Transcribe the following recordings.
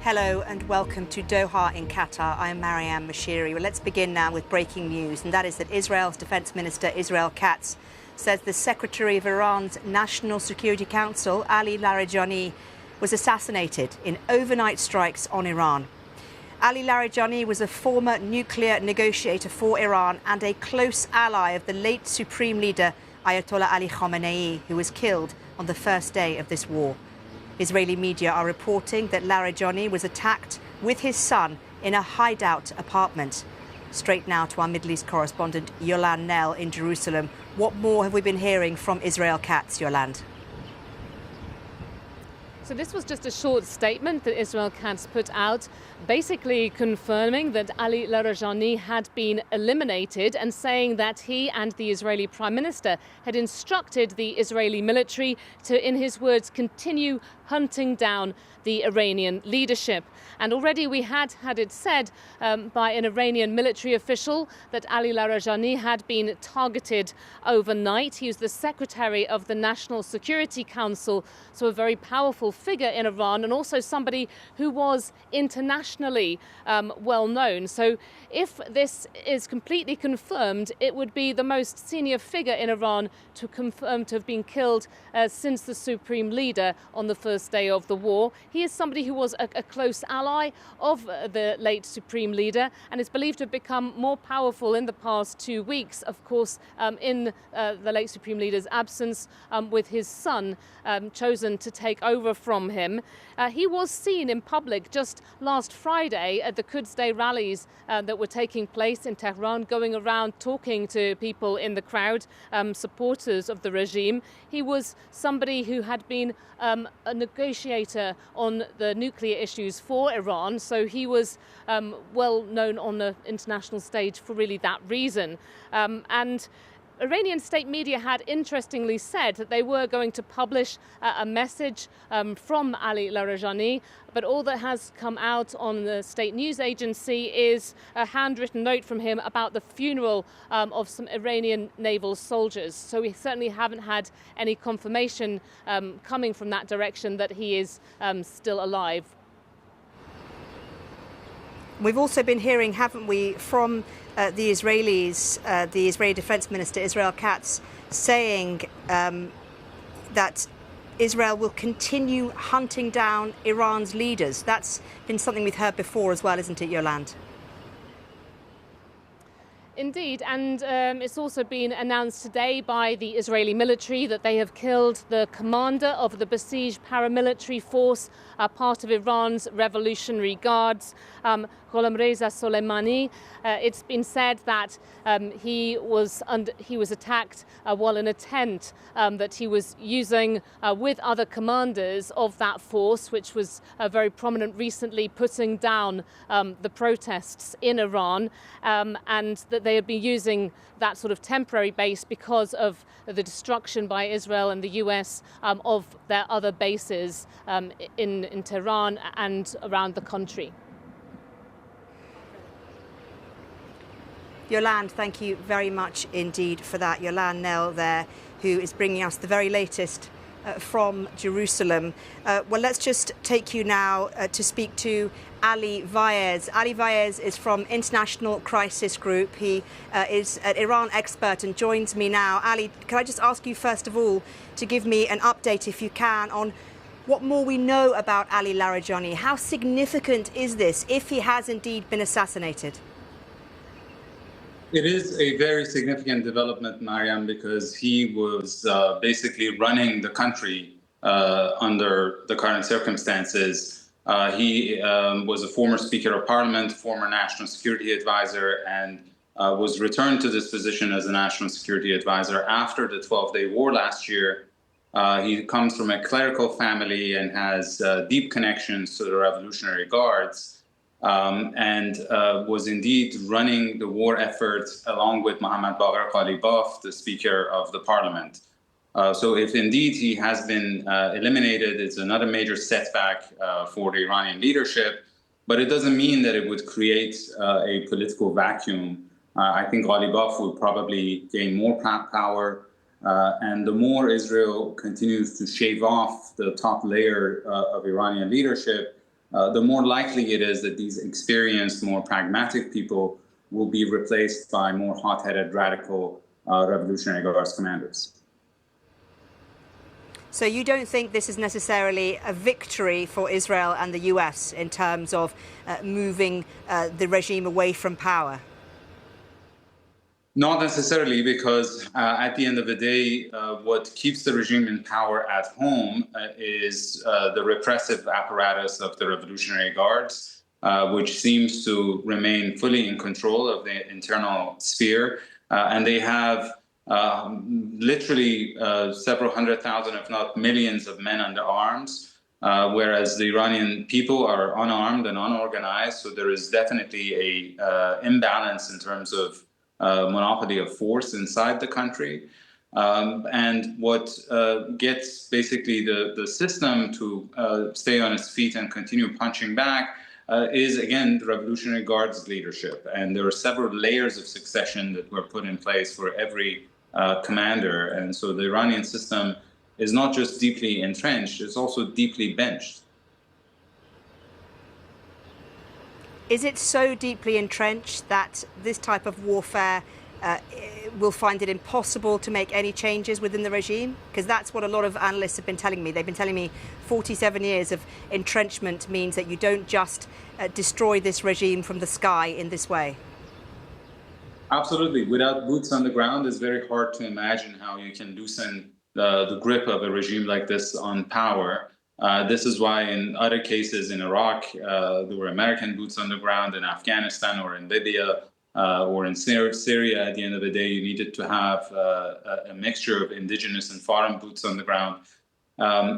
Hello and welcome to Doha in Qatar. I'm Mariam Mashiri. Well, let's begin now with breaking news, and that is that Israel's Defense Minister Israel Katz says the Secretary of Iran's National Security Council, Ali Larijani, was assassinated in overnight strikes on Iran. Ali Larijani was a former nuclear negotiator for Iran and a close ally of the late Supreme Leader Ayatollah Ali Khamenei, who was killed on the first day of this war. Israeli media are reporting that Larijani was attacked with his son in a hideout apartment. Straight now to our Middle East correspondent Yolande Knell in Jerusalem. What more have we been hearing from Israel Katz, Yolande? So this was just a short statement that Israel Katz put out, basically confirming that Ali Larijani had been eliminated and saying that he and the Israeli Prime Minister had instructed the Israeli military to, in his words, continue hunting down the Iranian leadership. And already we had it said by an Iranian military official that Ali Larijani had been targeted overnight. He was the Secretary of the National Security Council, so a very powerful figure in Iran, and also somebody who was internationally well known. So if this is completely confirmed, it would be the most senior figure in Iran to confirm to have been killed since the Supreme Leader on the first day of the war. He is somebody who was a close ally of the late Supreme Leader and is believed to have become more powerful in the past 2 weeks, of course, in the late Supreme Leader's absence, with his son chosen to take over from him. He was seen in public just last Friday at the Quds Day rallies that were taking place in Tehran, going around talking to people in the crowd, supporters of the regime. He was somebody who had been a negotiator on the nuclear issues for Iran, so he was well known on the international stage for really that reason. And Iranian state media had interestingly said that they were going to publish a message from Ali Larijani, but all that has come out on the state news agency is a handwritten note from him about the funeral of some Iranian naval soldiers. So we certainly haven't had any confirmation coming from that direction that he is still alive. We've also been hearing, haven't we, from the Israelis, the Israeli Defense Minister Israel Katz, saying that Israel will continue hunting down Iran's leaders. That's been something we've heard before as well, isn't it, Yolande? Indeed, and it's also been announced today by the Israeli military that they have killed the commander of the besieged paramilitary force, part of Iran's Revolutionary Guards, Gholam Reza Soleimani. It's been said that he was attacked while in a tent that he was using with other commanders of that force, which was very prominent recently, putting down the protests in Iran, and that they had been using that sort of temporary base because of the destruction by Israel and the US of their other bases in Tehran and around the country. Yolande, thank you very much indeed for that. Yolande Knell there, who is bringing us the very latest from Jerusalem. Well, let's just take you now to speak to Ali Vaez. Ali Vaez is from International Crisis Group. He is an Iran expert and joins me now. Ali, can I just ask you first of all to give me an update, if you can, on what more we know about Ali Larijani? How significant is this if he has indeed been assassinated? It is a very significant development, Mariam, because he was basically running the country under the current circumstances. He was a former Speaker of Parliament, former National Security Advisor, and was returned to this position as a National Security Advisor after the 12-day war last year. He comes from a clerical family and has deep connections to the Revolutionary Guards. And was indeed running the war effort along with Mohammad Bagher Ghalibaf, the Speaker of the Parliament. So if indeed he has been eliminated, it's another major setback for the Iranian leadership, but it doesn't mean that it would create a political vacuum. I think Ghalibaf will probably gain more power, and the more Israel continues to shave off the top layer of Iranian leadership, the more likely it is that these experienced, more pragmatic people will be replaced by more hot-headed, radical Revolutionary Guards commanders. So you don't think this is necessarily a victory for Israel and the US in terms of moving the regime away from power? Not necessarily, because at the end of the day, what keeps the regime in power at home is the repressive apparatus of the Revolutionary Guards, which seems to remain fully in control of the internal sphere. And they have literally several 100,000, if not millions, of men under arms, whereas the Iranian people are unarmed and unorganized. So there is definitely a imbalance in terms of monopoly of force inside the country. And what gets basically the system to stay on its feet and continue punching back is, again, the Revolutionary Guards leadership. And there are several layers of succession that were put in place for every commander. And so the Iranian system is not just deeply entrenched, it's also deeply benched. Is it so deeply entrenched that this type of warfare will find it impossible to make any changes within the regime? Because that's what a lot of analysts have been telling me. They've been telling me 47 years of entrenchment means that you don't just destroy this regime from the sky in this way. Absolutely. Without boots on the ground, it's very hard to imagine how you can loosen the grip of a regime like this on power. This is why in other cases in Iraq, there were American boots on the ground. In Afghanistan or in Libya or in Syria, at the end of the day, you needed to have a mixture of indigenous and foreign boots on the ground.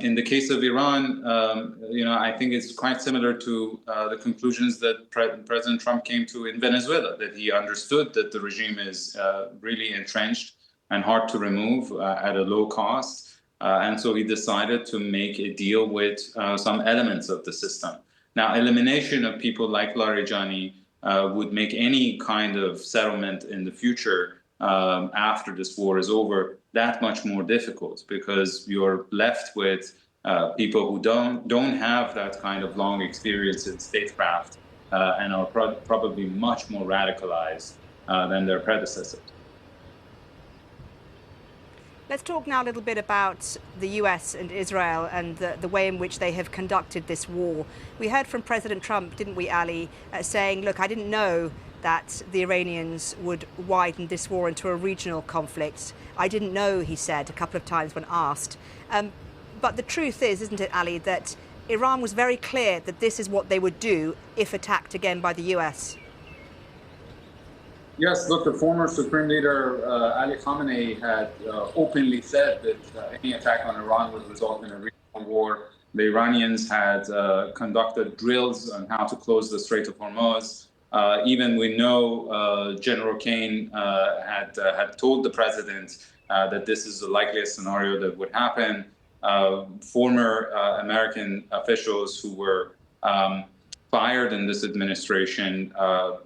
In the case of Iran, I think it's quite similar to the conclusions that President Trump came to in Venezuela, that he understood that the regime is really entrenched and hard to remove at a low cost. And so he decided to make a deal with some elements of the system. Now, elimination of people like Larijani would make any kind of settlement in the future after this war is over that much more difficult, because you're left with people who don't have that kind of long experience in statecraft and are probably much more radicalized than their predecessors. Let's talk now a little bit about the US and Israel and the way in which they have conducted this war. We heard from President Trump, didn't we, Ali, saying, look, I didn't know that the Iranians would widen this war into a regional conflict. I didn't know, he said a couple of times when asked. But the truth is, isn't it, Ali, that Iran was very clear that this is what they would do if attacked again by the US? Yes, look, the former Supreme Leader Ali Khamenei had openly said that any attack on Iran would result in a regional war. The Iranians had conducted drills on how to close the Strait of Hormuz. Even we know General Kane had told the president that this is the likeliest scenario that would happen. Former American officials who were fired in this administration not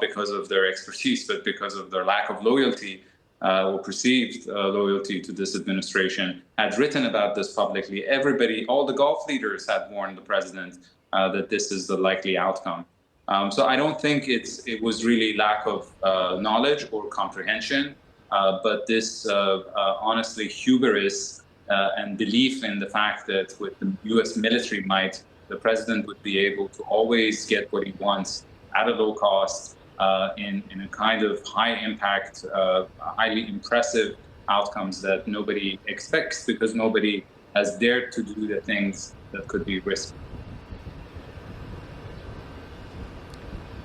because of their expertise, but because of their lack of loyalty or perceived loyalty to this administration, had written about this publicly. Everybody, all the Gulf leaders had warned the president that this is the likely outcome. So I don't think it was really lack of knowledge or comprehension, but this honestly hubris and belief in the fact that with the U.S. military might, the president would be able to always get what he wants at a low cost in a kind of high impact, highly impressive outcomes that nobody expects, because nobody has dared to do the things that could be risky.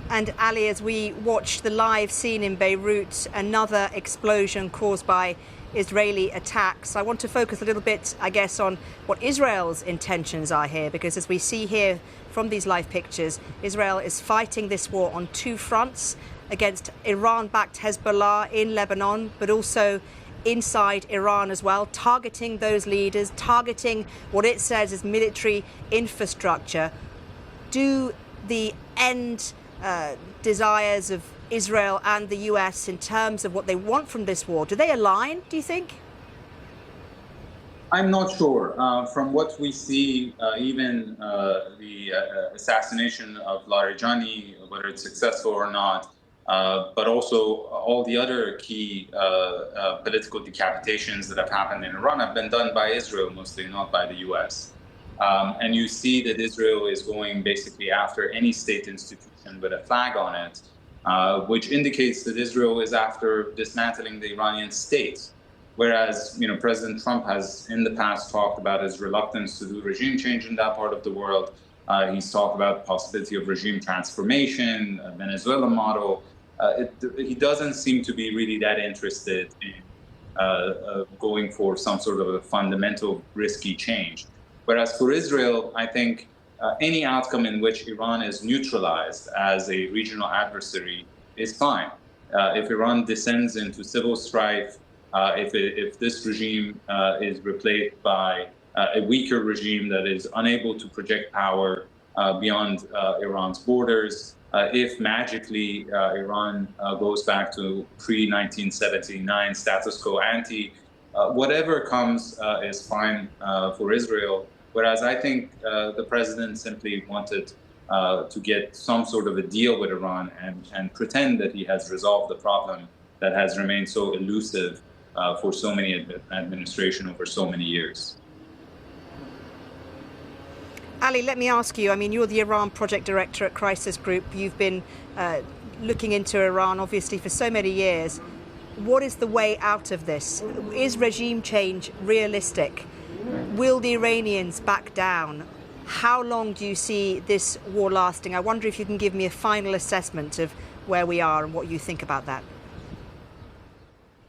And Ali, as we watched the live scene in Beirut, another explosion caused by Israeli attacks, I want to focus a little bit, I guess, on what Israel's intentions are here, because as we see here from these live pictures, Israel is fighting this war on two fronts against Iran-backed Hezbollah in Lebanon, but also inside Iran as well, targeting those leaders, targeting what it says is military infrastructure. Do the end desires of Israel and the US in terms of what they want from this war, do they align, do you think? I'm not sure. From what we see, even the assassination of Larijani, whether it's successful or not, but also all the other key political decapitations that have happened in Iran have been done by Israel mostly, not by the US. And you see that Israel is going basically after any state institution with a flag on it, which indicates that Israel is after dismantling the Iranian state. Whereas, President Trump has in the past talked about his reluctance to do regime change in that part of the world. He's talked about the possibility of regime transformation, a Venezuela model. He doesn't seem to be really that interested in going for some sort of a fundamental risky change. Whereas for Israel, I think any outcome in which Iran is neutralized as a regional adversary is fine. If Iran descends into civil strife, if this regime is replaced by a weaker regime that is unable to project power beyond Iran's borders, if magically Iran goes back to pre-1979 status quo ante, whatever comes is fine for Israel. Whereas I think the president simply wanted to get some sort of a deal with Iran and pretend that he has resolved the problem that has remained so elusive for so many administration over so many years. Ali, let me ask you, you're the Iran project director at Crisis Group. You've been looking into Iran, obviously, for so many years. What is the way out of this? Is regime change realistic? Will the Iranians back down? How long do you see this war lasting? I wonder if you can give me a final assessment of where we are and what you think about that.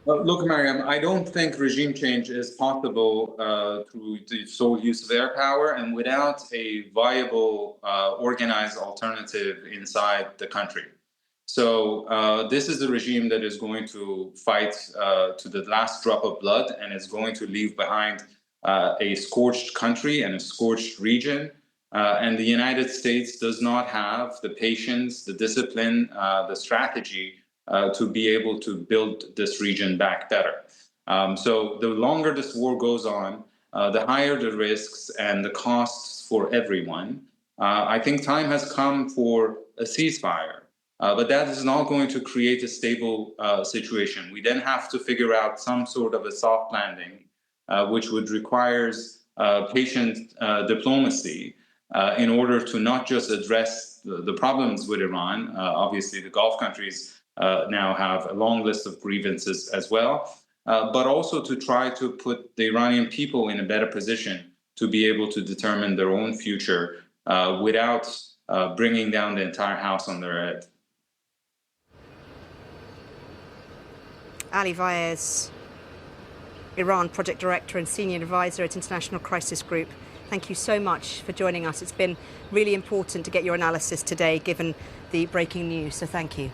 Well, look, Mariam, I don't think regime change is possible through the sole use of air power and without a viable, organized alternative inside the country. So this is a regime that is going to fight to the last drop of blood and is going to leave behind a scorched country and a scorched region. And the United States does not have the patience, the discipline, the strategy to be able to build this region back better. So the longer this war goes on, the higher the risks and the costs for everyone. I think time has come for a ceasefire, but that is not going to create a stable situation. We then have to figure out some sort of a soft landing, which would require patient diplomacy in order to not just address the problems with Iran. Obviously, the Gulf countries now have a long list of grievances as well, but also to try to put the Iranian people in a better position to be able to determine their own future without bringing down the entire house on their head. Ali Larijani, Iran Project Director and Senior Advisor at International Crisis Group. Thank you so much for joining us. It's been really important to get your analysis today, given the breaking news, so thank you.